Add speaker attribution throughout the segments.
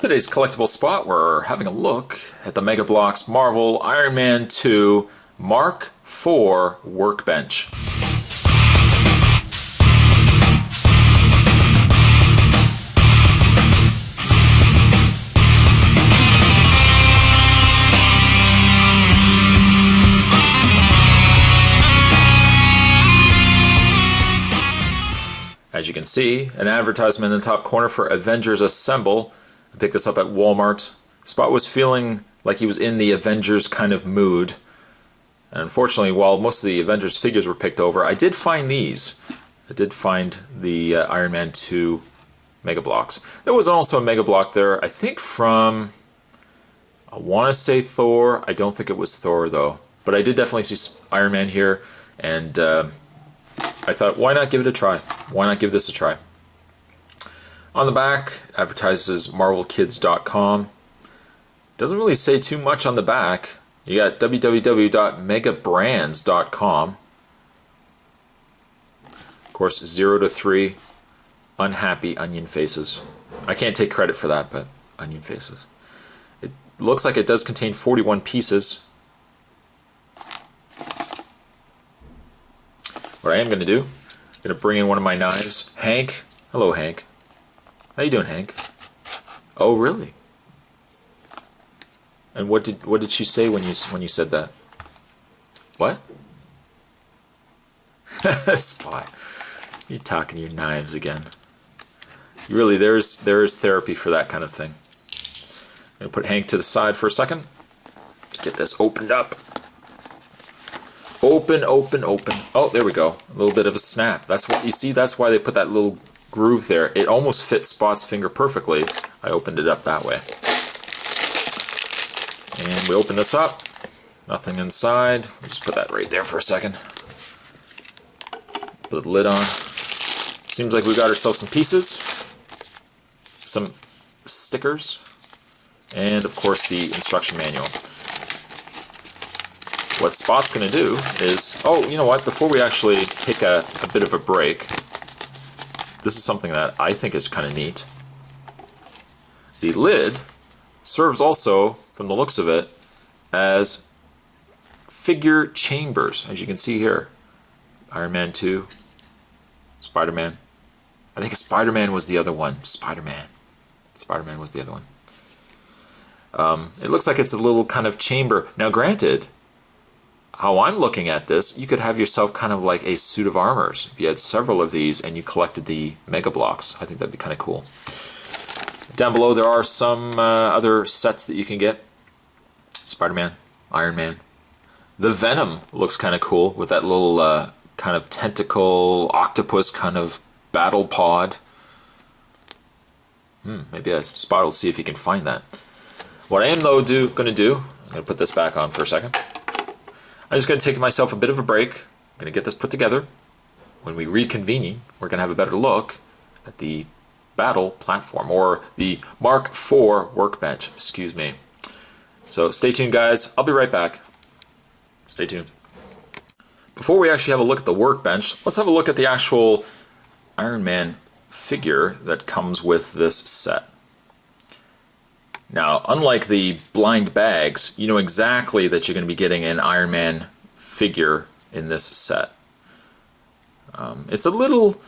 Speaker 1: Today's collectible spot, we're having a look at the Mega Bloks Marvel Ironman 2 Mark IV Workbench. As you can see, an advertisement in the top corner for Avengers Assemble. I picked this up at Walmart. Spot was feeling like he was in the Avengers kind of mood. And unfortunately, while most of the Avengers figures were picked over, I did find these. I did find the Ironman 2 Mega Bloks. There was also a Mega Blok there, I think from, I want to say Thor. I don't think it was Thor though. But I did definitely see Iron Man here, and I thought, why not give it a try? Why not give this a try? On the back, advertises marvelkids.com. Doesn't really say too much on the back. You got www.megabrands.com. Of course, 0 to 3, unhappy onion faces. I can't take credit for that, but onion faces. It looks like it does contain 41 pieces. What I am going to do, I'm going to bring in one of my knives. Hank. Hello, Hank. How you doing, Hank? Oh, really? And what did she say when you said that? What? Spot. You talking your knives again? Really, there is therapy for that kind of thing. I'm going to put Hank to the side for a second. Get this opened up. Open, open, open. Oh, there we go. A little bit of a snap. That's what you see. That's why they put that little groove there. It almost fits Spot's finger perfectly. I opened it up that way. And we open this up. Nothing inside. We'll just put that right there for a second. Put the lid on. Seems like we got ourselves some pieces, some stickers, and of course the instruction manual. What Spot's going to do is, oh, you know what, before we actually take a bit of a break, this is something that I think is kind of neat. The lid serves also, from the looks of it, as figure chambers, as you can see here. Iron Man 2, Spider-Man. I think Spider-Man was the other one. Spider-Man was the other one. It looks like it's a little kind of chamber. Now granted, how I'm looking at this, you could have yourself kind of like a suit of armors. If you had several of these and you collected the Mega Bloks, I think that'd be kind of cool. Down below there are some other sets that you can get. Spider-Man, Iron Man. The Venom looks kind of cool with that little kind of tentacle octopus kind of battle pod. Maybe a Spot will see if he can find that. What I am though going to do, I'm going to put this back on for a second. I'm just going to take myself a bit of a break. I'm going to get this put together. When we reconvene, we're going to have a better look at the battle platform, or the Mark IV Workbench, excuse me. So stay tuned, guys. I'll be right back. Stay tuned. Before we actually have a look at the workbench, let's have a look at the actual Iron Man figure that comes with this set. Now, unlike the blind bags, you know exactly that you're going to be getting an Iron Man figure in this set. It's a little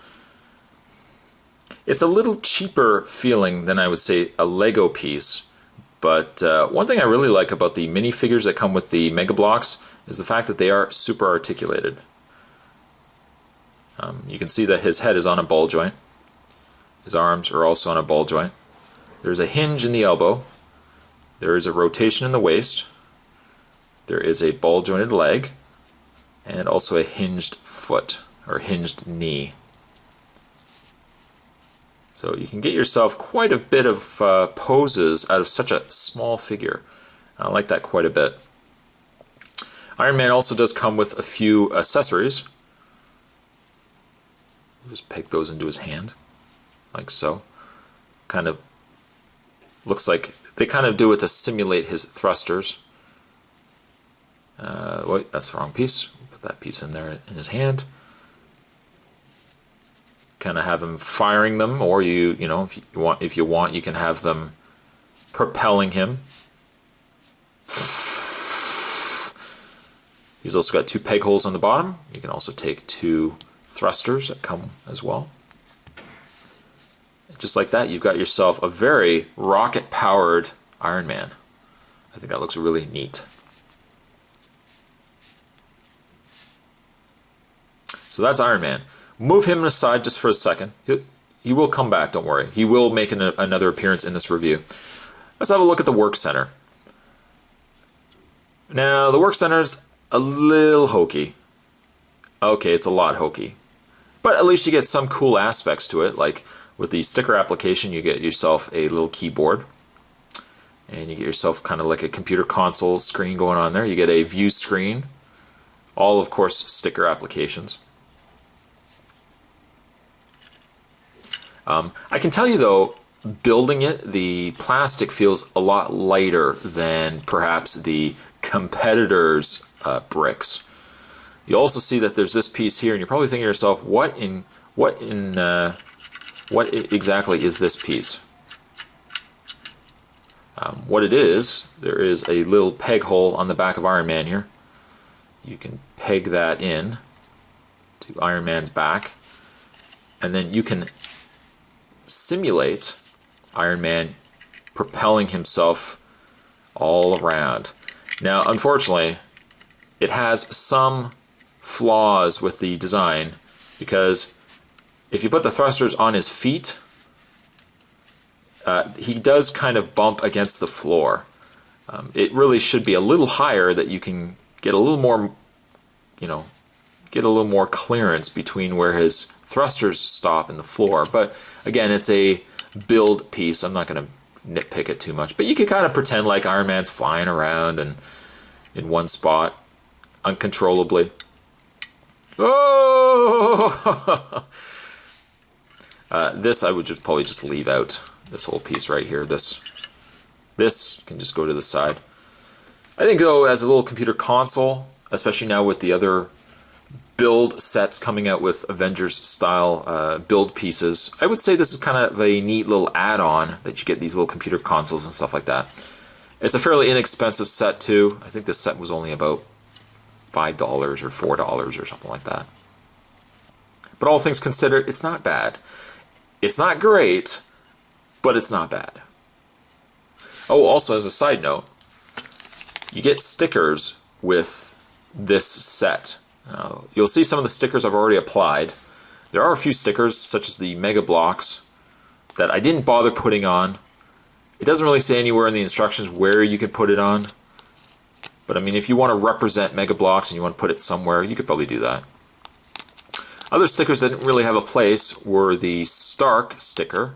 Speaker 1: cheaper feeling than I would say a Lego piece, but one thing I really like about the minifigures that come with the Mega Bloks is the fact that they are super articulated. You can see that his head is on a ball joint. His arms are also on a ball joint. There's a hinge in the elbow. There is a rotation in the waist. There is a ball jointed leg, and also a hinged foot, or hinged knee. So you can get yourself quite a bit of poses out of such a small figure. I like that quite a bit. Iron Man also does come with a few accessories. Just peg those into his hand, like so. Kind of looks like they kind of do it to simulate his thrusters. Wait, that's the wrong piece. Put that piece in there in his hand. kind of have them firing them, or you know, if you want, you can have them propelling him. He's also got 2 peg holes on the bottom. You can also take 2 thrusters that come as well. Just like that, you've got yourself a very rocket-powered Iron Man. I think that looks really neat. So that's Iron Man. Move him aside just for a second. He will come back, don't worry. He will make another appearance in this review. Let's have a look at the Work Center. Now, the Work Center is a little hokey. Okay, it's a lot hokey. But at least you get some cool aspects to it, like with the sticker application, you get yourself a little keyboard. And you get yourself kind of like a computer console screen going on there. You get a view screen. All, of course, sticker applications. I can tell you, though, building it, the plastic feels a lot lighter than perhaps the competitors' bricks. You also see that there's this piece here, and you're probably thinking to yourself, what exactly is this piece? What it is, there is a little peg hole on the back of Iron Man here. You can peg that in to Iron Man's back, and then you can simulate Iron Man propelling himself all around. Now, unfortunately, it has some flaws with the design, because if you put the thrusters on his feet, he does kind of bump against the floor. It really should be a little higher, that you can get a little more, get a little more clearance between where his thrusters stop and the floor. But again, it's a build piece. I'm not going to nitpick it too much, but you can kind of pretend like Iron Man's flying around and in one spot uncontrollably. Oh! This I would probably just leave out, this whole piece right here. This can just go to the side. I think, though, as a little computer console, especially now with the other build sets coming out with Avengers style build pieces, I would say this is kind of a neat little add-on, that you get these little computer consoles and stuff like that. It's a fairly inexpensive set too. I think this set was only about $5 or $4 or something like that. But all things considered, it's not bad. It's not great, but it's not bad. Oh, also as a side note, you get stickers with this set. You'll see some of the stickers I've already applied. There are a few stickers, such as the Mega Bloks, that I didn't bother putting on. It doesn't really say anywhere in the instructions where you can put it on. But I mean, if you want to represent Mega Bloks and you want to put it somewhere, you could probably do that. Other stickers that didn't really have a place were the Stark sticker,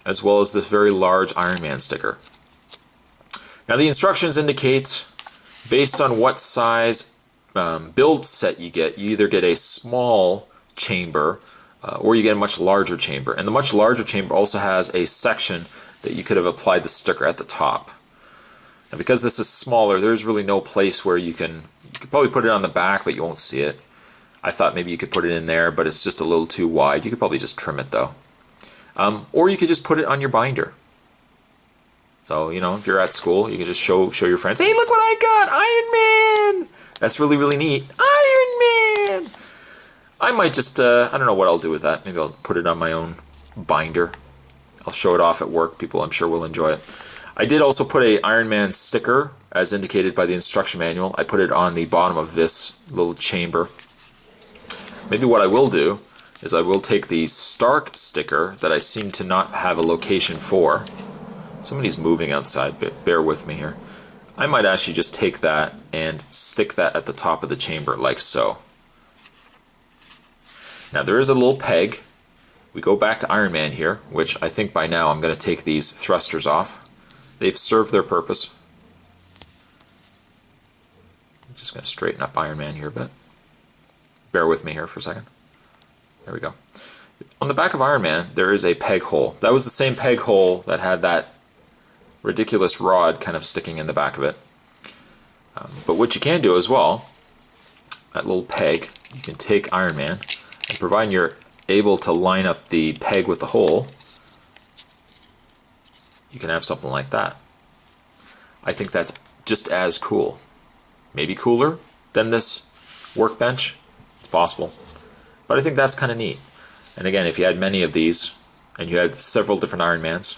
Speaker 1: as well as this very large Iron Man sticker. Now the instructions indicate, based on what size build set you either get a small chamber or you get a much larger chamber. And the much larger chamber also has a section that you could have applied the sticker at the top. Now because this is smaller, there's really no place where you could probably put it on the back, but you won't see it. I thought maybe you could put it in there, but it's just a little too wide. You could probably just trim it though. Or you could just put it on your binder. So, if you're at school, you can just show your friends, hey, look what I got, Iron Man! That's really, really neat. Iron Man! I might just, I don't know what I'll do with that. Maybe I'll put it on my own binder. I'll show it off at work. People, I'm sure, will enjoy it. I did also put a Iron Man sticker, as indicated by the instruction manual. I put it on the bottom of this little chamber. Maybe what I will do is I will take the Stark sticker that I seem to not have a location for. Somebody's moving outside, but bear with me here. I might actually just take that and stick that at the top of the chamber, like so. Now there is a little peg. We go back to Iron Man here, which I think by now I'm going to take these thrusters off. They've served their purpose. I'm just going to straighten up Iron Man here a bit. Bear with me here for a second. There we go. On the back of Iron Man, there is a peg hole. That was the same peg hole that had that ridiculous rod kind of sticking in the back of it. But what you can do as well, that little peg, you can take Iron Man, and providing you're able to line up the peg with the hole, you can have something like that. I think that's just as cool. Maybe cooler than this workbench. It's possible. But I think that's kind of neat. And again, if you had many of these, and you had several different Ironmans,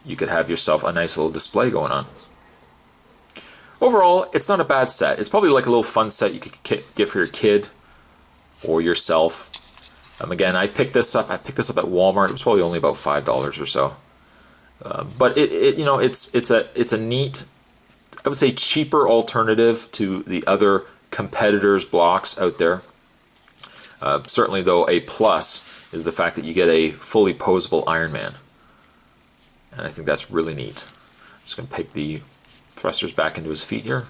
Speaker 1: you could have yourself a nice little display going on. Overall, it's not a bad set. It's probably like a little fun set you could get for your kid or yourself. Again, I picked this up at Walmart. It was probably only about $5 or so. But it's a neat, I would say, cheaper alternative to the other competitors' blocks out there. Certainly, though, a plus is the fact that you get a fully posable Ironman. And I think that's really neat. I'm just going to pick the thrusters back into his feet here.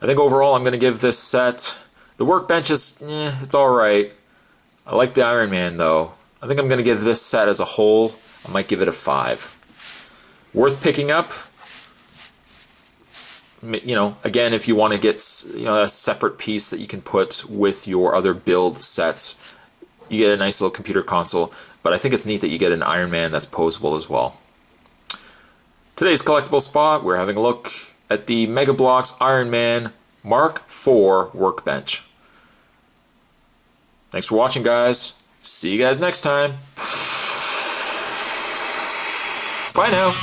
Speaker 1: I think overall I'm going to give this set, the workbench is, it's alright. I like the Ironman though. I think I'm going to give this set as a whole, I might give it a 5. Worth picking up. Again, if you want to get a separate piece that you can put with your other build sets, you get a nice little computer console, but I think it's neat that you get an Ironman that's posable as well. Today's collectible spot, we're having a look at the Mega Bloks Ironman Mark IV Workbench. Thanks for watching, guys. See you guys next time. Bye now.